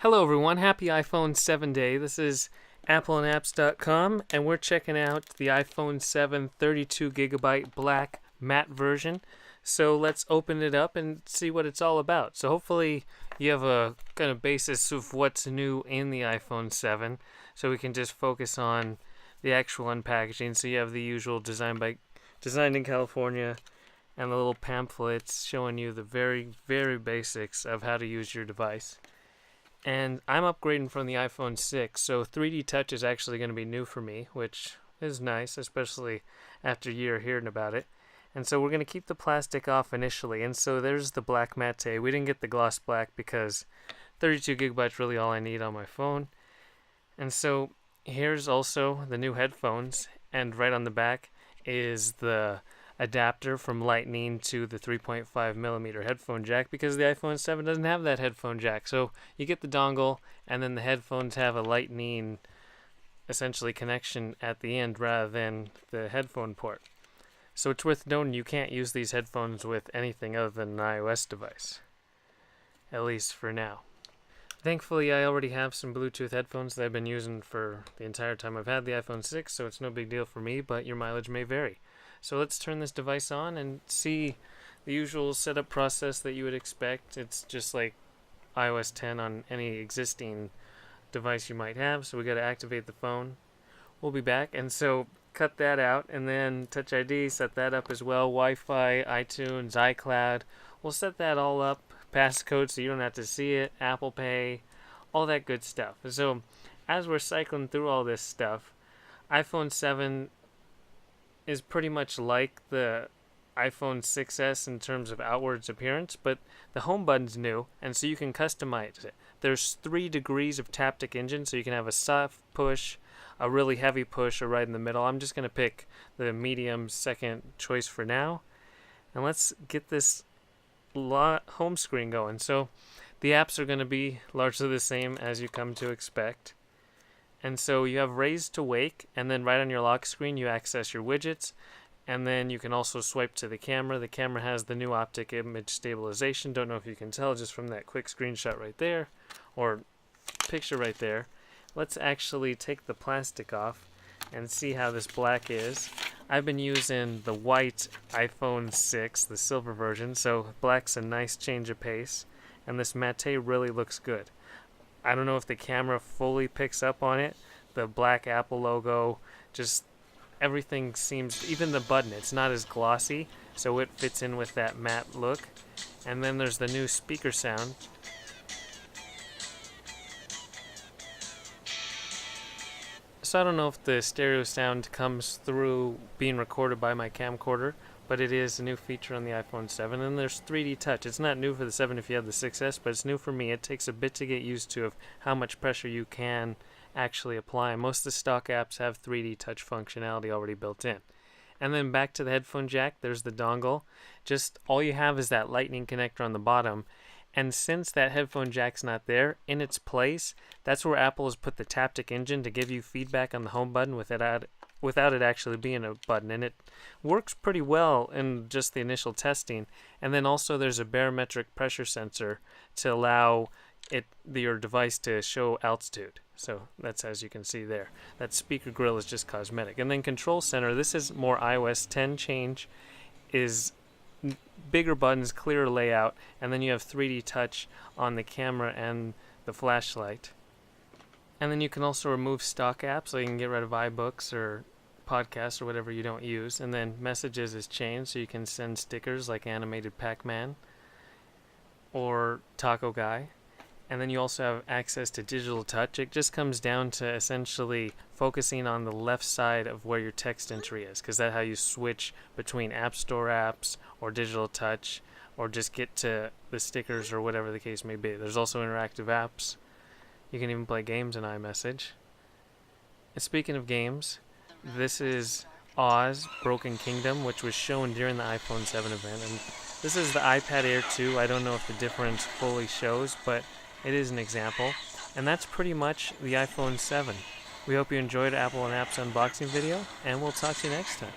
Hello everyone, happy iPhone 7 day. This is appleandapps.com and we're checking out the iPhone 7 32GB black matte version. So let's open it up and see what it's all about. So hopefully you have a kind of basis of what's new in the iPhone 7 so we can just focus on the actual unpackaging. So you have the usual designed in California and the little pamphlets showing you the very basics of how to use your device. And I'm upgrading from the iPhone 6, so 3D Touch is actually going to be new for me, which is nice, especially after a year hearing about it. And so we're going to keep the plastic off initially, and so there's the black matte. We didn't get the gloss black because 32GB is really all I need on my phone. And so here's also the new headphones, and right on the back is the adapter from Lightning to the 3.5mm headphone jack, because the iPhone 7 doesn't have that headphone jack. So you get the dongle and then the headphones have a Lightning essentially connection at the end rather than the headphone port. So it's worth noting you can't use these headphones with anything other than an iOS device, at least for now. Thankfully I already have some Bluetooth headphones that I've been using for the entire time I've had the iPhone 6, so it's no big deal for me, but your mileage may vary. So let's turn this device on and see the usual setup process that you would expect. It's just like iOS 10 on any existing device you might have. So we got to activate the phone. We'll be back, and so cut that out, and then Touch ID, set that up as well. Wi-Fi, iTunes, iCloud. We'll set that all up. Passcode so you don't have to see it. Apple Pay, all that good stuff. So as we're cycling through all this stuff, iPhone 7 is pretty much like the iPhone 6s in terms of outwards appearance, but the home button's new, and so you can customize it. There's 3 degrees of taptic engine, so you can have a soft push, a really heavy push, or right in the middle. I'm just going to pick the medium second choice for now, and let's get this home screen going. So the apps are going to be largely the same as you come to expect. And so you have raise to wake, and then right on your lock screen you access your widgets, and then you can also swipe to the camera. The camera has the new optic image stabilization. Don't know if you can tell just from that quick screenshot right there, or picture right there. Let's actually take the plastic off and see how this black is. I've been using the white iPhone 6, the silver version, so black's a nice change of pace, and this matte really looks good. I don't know if the camera fully picks up on it. The black Apple logo, just everything seems, even the button, it's not as glossy, so it fits in with that matte look. And then there's the new speaker sound. So I don't know if the stereo sound comes through being recorded by my camcorder, but it is a new feature on the iPhone 7, and there's 3D Touch. It's not new for the 7 if you have the 6s, but it's new for me. It takes a bit to get used to of how much pressure you can actually apply. Most of the stock apps have 3D Touch functionality already built in. And then back to the headphone jack, there's the dongle. Just all you have is that Lightning connector on the bottom, and since that headphone jack's not there, in its place, that's where Apple has put the taptic engine to give you feedback on the home button without it actually being a button, and it works pretty well in just the initial testing. And then also there's a barometric pressure sensor to allow your device to show altitude. So that's, as you can see there, that speaker grill is just cosmetic. And then control center, this is more iOS 10 change, is bigger buttons, clearer layout, and then you have 3D touch on the camera and the flashlight. And then you can also remove stock apps, so you can get rid of iBooks or podcasts or whatever you don't use. And then messages is changed, so you can send stickers like Animated Pac-Man or Taco Guy. And then you also have access to digital touch. It just comes down to essentially focusing on the left side of where your text entry is, because that's how you switch between App Store apps or digital touch, or just get to the stickers or whatever the case may be. There's also interactive apps. You can even play games in iMessage. And speaking of games, this is Oz Broken Kingdom, which was shown during the iPhone 7 event. And this is the iPad Air 2. I don't know if the difference fully shows, but it is an example. And that's pretty much the iPhone 7. We hope you enjoyed Apple and Apps unboxing video, and we'll talk to you next time.